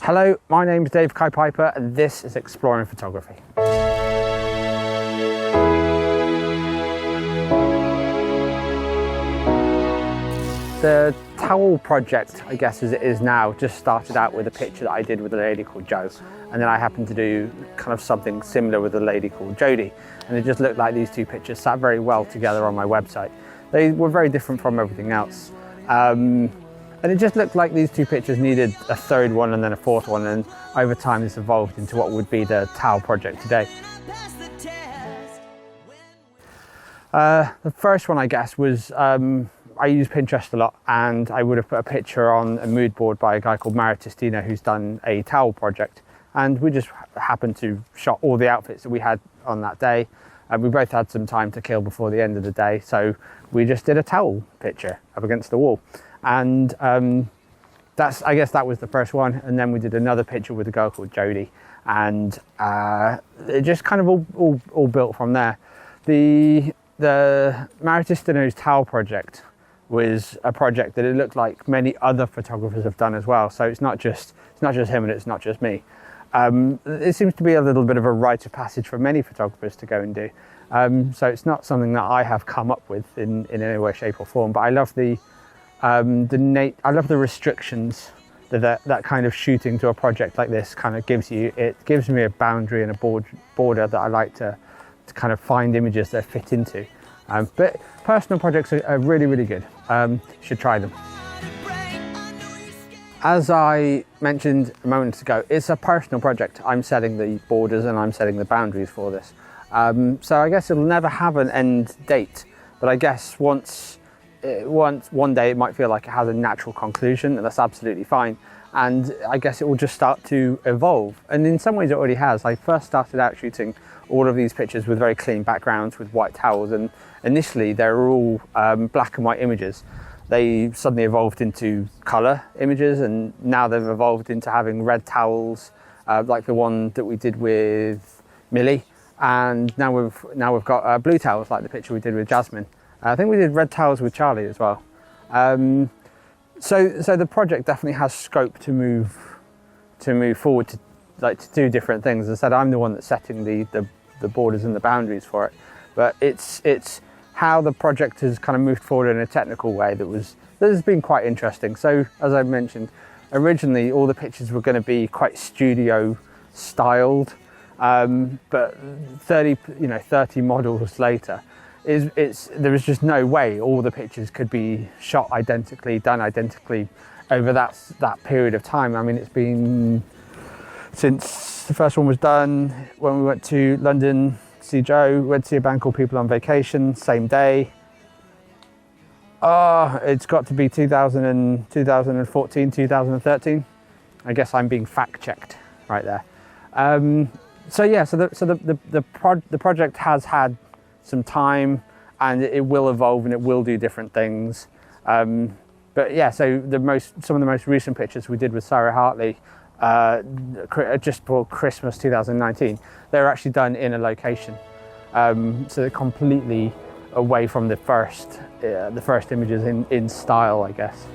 Hello, my name is Dave Kai Piper and this is Exploring Photography. The towel project, I guess as it is now, just started out with a picture that I did with a lady called Jo, and then I happened to do kind of something similar with a lady called Jodie, and it just looked like these two pictures sat very well together on my website. They were very different from everything else. And it just looked like these two pictures needed a third one and then a fourth one, and over time this evolved into what would be the towel project today. The first one, I guess, was I use Pinterest a lot, and I would have put a picture on a mood board by a guy called Mario Testino who's done a towel project, and we just happened to shot all the outfits that we had on that day. We both had some time to kill before the end of the day, so we just did a towel picture up against the wall. And I guess that was the first one, and then we did another picture with a girl called Jodie, and it just kind of all built from there. The Mario Testino's towel project was a project that it looked like many other photographers have done as well. So it's not just him and it's not just me. It seems to be a little bit of a rite of passage for many photographers to go and do. So it's not something that I have come up with in any way, shape or form, but I love I love the restrictions that kind of shooting to a project like this kind of gives you. It gives me a boundary and a border that I like to kind of find images that fit into. But personal projects are really, really good. You should try them. As I mentioned a moment ago, it's a personal project. I'm setting the borders and I'm setting the boundaries for this. So I guess it'll never have an end date, but I guess one day it might feel like it has a natural conclusion, and that's absolutely fine. And I guess it will just start to evolve. And in some ways it already has. I first started out shooting all of these pictures with very clean backgrounds with white towels, and initially they were all black and white images. They suddenly evolved into colour images, and now they've evolved into having red towels, like the one that we did with Millie. And now we've got blue towels, like the picture we did with Jasmine. I think we did red towels with Charlie as well. So the project definitely has scope to move forward to do different things. As I said, I'm the one that's setting the borders and the boundaries for it, but it's how the project has kind of moved forward in a technical way that has been quite interesting. So as I mentioned, originally all the pictures were going to be quite studio styled, but 30 models later, there was just no way all the pictures could be shot identically, done identically over that period of time. I mean, it's been since the first one was done, when we went to London to see Jo, went to see a band called People on Vacation, same day. It's got to be 2014, 2013. I guess I'm being fact checked right there. So the project has had some time, and it will evolve and it will do different things. But yeah, so some of the most recent pictures we did with Sarah Hartley, just for Christmas 2019, they were actually done in a location. So they're completely away from the first images in style, I guess.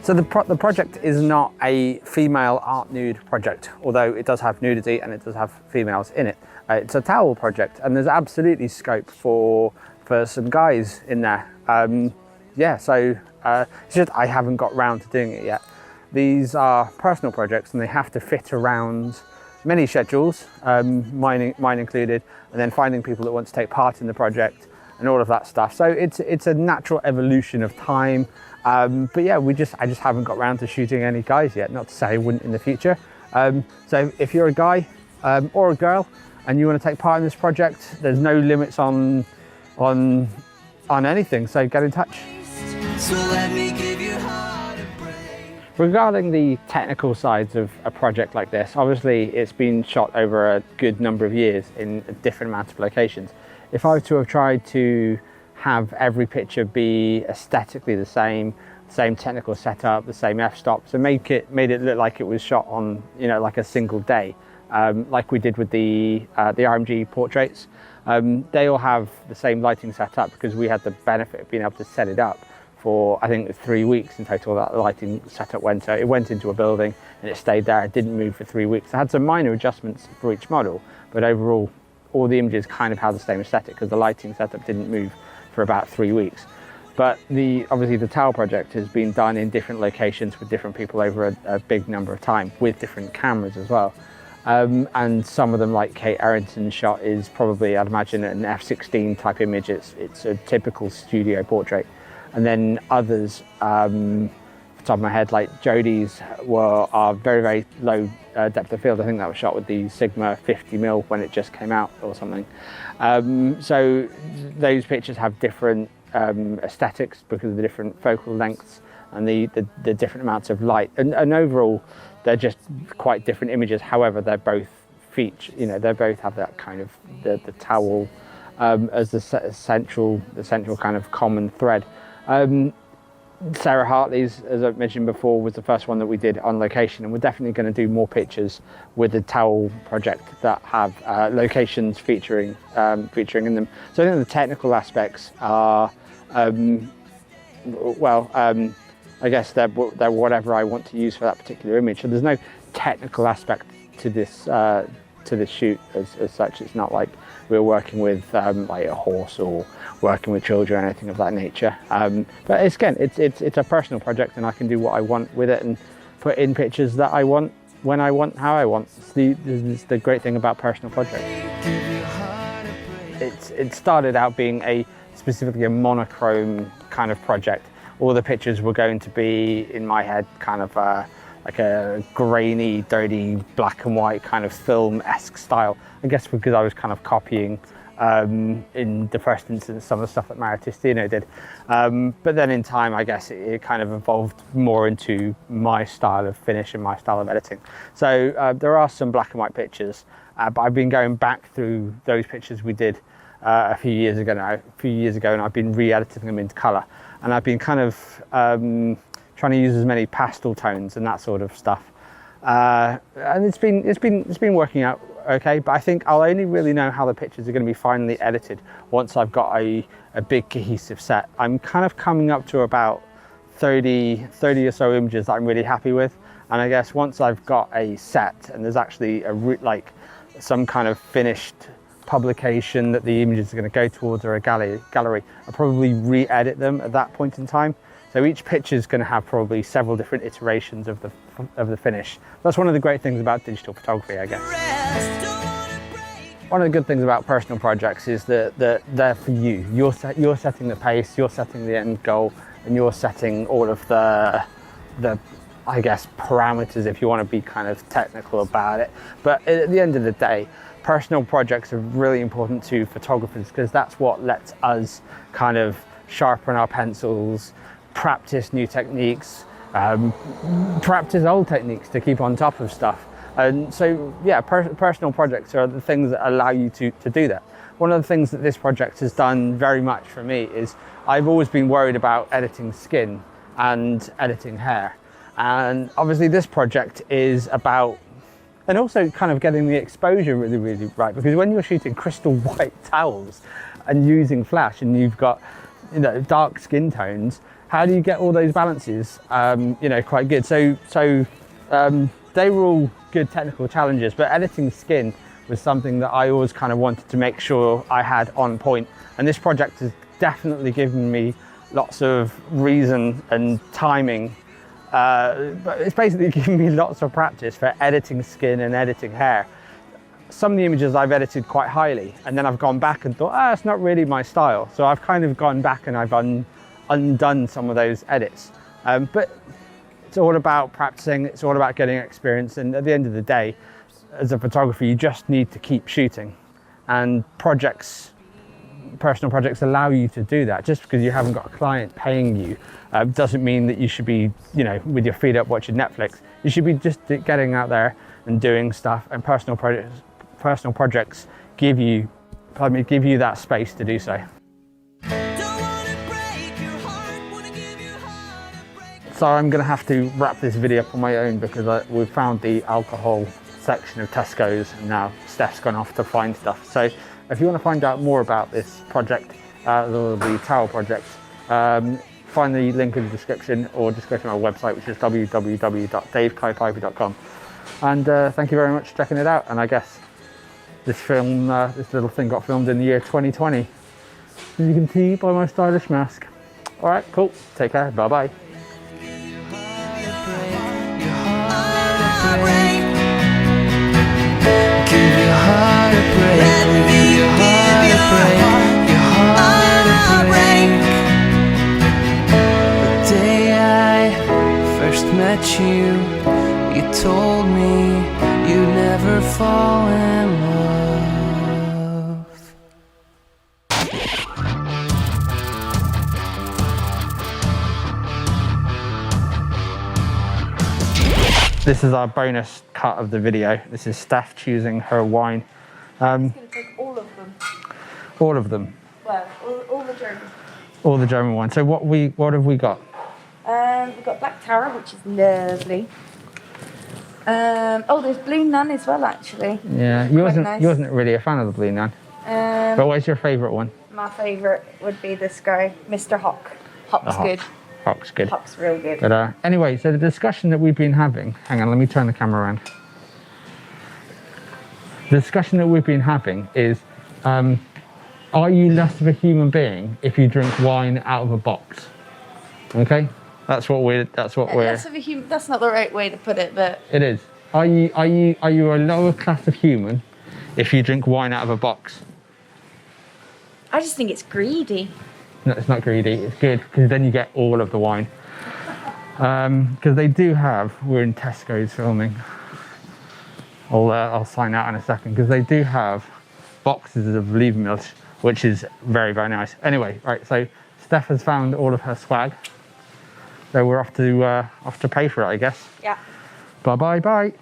So the project is not a female art nude project, although it does have nudity and it does have females in it. It's a towel project, and there's absolutely scope for some guys in there. It's just I haven't got round to doing it yet. These are personal projects, and they have to fit around many schedules, mine included, and then finding people that want to take part in the project and all of that stuff. So it's a natural evolution of time. But yeah, I just haven't got round to shooting any guys yet. Not to say I wouldn't in the future. So if you're a guy or a girl and you want to take part in this project, there's no limits on anything. So get in touch. So let me give your heart a break. Regarding the technical sides of a project like this, obviously it's been shot over a good number of years in a different amount of locations. If I were to have tried to have every picture be aesthetically the same technical setup, the same f-stops, and made it look like it was shot on, like a single day, like we did with the RMG portraits. They all have the same lighting setup because we had the benefit of being able to set it up for, I think, 3 weeks in total. That lighting setup went. So it went into a building and it stayed there. It didn't move for 3 weeks. I had some minor adjustments for each model, but overall, all the images kind of had the same aesthetic because the lighting setup didn't move for about 3 weeks. But obviously the Tower project has been done in different locations with different people over a big number of time with different cameras as well. And some of them, like Kate Errington's shot, is probably, I'd imagine, an f/16 type image. It's a typical studio portrait. And then others, off the top of my head, like Jodie's are very, very low depth of field. I think that was shot with the Sigma 50mm when it just came out or something. So those pictures have different aesthetics because of the different focal lengths and the different amounts of light. And overall, they're just quite different images. However, they're both they both have that kind of the towel as the central kind of common thread. Sarah Hartley's, as I mentioned before, was the first one that we did on location, and we're definitely going to do more pictures with the Towel project that have locations featuring in them. So I think the technical aspects are, I guess they're whatever I want to use for that particular image. So there's no technical aspect to this shoot as such. It's not like we're working with like a horse or working with children or anything of that nature. But it's a personal project, and I can do what I want with it and put in pictures that I want, when I want, how I want. It's the great thing about personal projects. It started out being specifically a monochrome kind of project. All the pictures were going to be, in my head, kind of like a grainy, dirty, black and white kind of film-esque style. I guess because I was kind of copying, in the first instance, some of the stuff that Maratistino did. But then in time, I guess it kind of evolved more into my style of finish and my style of editing. So there are some black and white pictures, but I've been going back through those pictures we did a few years ago, and I've been re-editing them into colour. And I've been kind of trying to use as many pastel tones and that sort of stuff. And it's been working out okay, but I think I'll only really know how the pictures are going to be finally edited once I've got a big cohesive set. I'm kind of coming up to about 30 or so images that I'm really happy with. And I guess once I've got a set and there's actually like some kind of finished publication that the images are going to go towards, or a gallery, I'll probably re-edit them at that point in time. So each picture is going to have probably several different iterations of the finish. That's one of the great things about digital photography, I guess. One of the good things about personal projects is that they're for you. You're setting the pace, you're setting the end goal, and you're setting all of the I guess parameters, if you want to be kind of technical about it. But at the end of the day, personal projects are really important to photographers because that's what lets us kind of sharpen our pencils, practice new techniques, practice old techniques to keep on top of stuff. And so, yeah, personal projects are the things that allow you to do that. One of the things that this project has done very much for me is I've always been worried about editing skin and editing hair. And obviously this project is about, and also kind of getting the exposure really, really right, because when you're shooting crystal white towels and using flash and you've got, dark skin tones, how do you get all those balances, quite good? So they were all good technical challenges, but editing skin was something that I always kind of wanted to make sure I had on point. And this project has definitely given me lots of reason and timing. But it's basically given me lots of practice for editing skin and editing hair. Some of the images I've edited quite highly, and then I've gone back and thought, it's not really my style. So I've kind of gone back and I've undone some of those edits. But it's all about practicing, it's all about getting experience, and at the end of the day, as a photographer, you just need to keep shooting. And personal projects allow you to do that. Just because you haven't got a client paying you doesn't mean that you should be, with your feet up watching Netflix. You should be just getting out there and doing stuff, and personal projects give you that space to do so. So I'm going to have to wrap this video up on my own because we've found the alcohol section of Tesco's, and now Steph's gone off to find stuff. So if you want to find out more about this project, the Towel project, find the link in the description, or just go to my website, which is www.davekaipiper.com. And thank you very much for checking it out. And I guess this film, this little thing got filmed in the year 2020. As you can see by my stylish mask. All right, cool. Take care. Bye-bye. Met you, you told me you'd never fall in love. This is our bonus cut of the video. This is Steph choosing her wine. I'm going to take all of them. All of them? Well, all the German. All the German wine. So what have we got? We've got Black Tara, which is lovely. Oh, there's Blue Nun as well, actually. Yeah, you wasn't really a fan of the Blue Nun. But what's your favourite one? My favourite would be this guy, Mr. Hock. Hock's good. Hock's good. Hock's real good. But anyway, so the discussion that we've been having. Hang on, let me turn the camera around. The discussion that we've been having is, are you less of a human being if you drink wine out of a box? Okay. That's what we're. That's not the right way to put it, but it is. Are you a lower class of human if you drink wine out of a box? I just think it's greedy. No, it's not greedy. It's good because then you get all of the wine. Because they do have. We're in Tesco's filming. I'll sign out in a second because they do have boxes of Olivenmilch, which is very, very nice. Anyway, right. So Steph has found all of her swag. So we're off to pay for it, I guess. Yeah. Bye. Bye.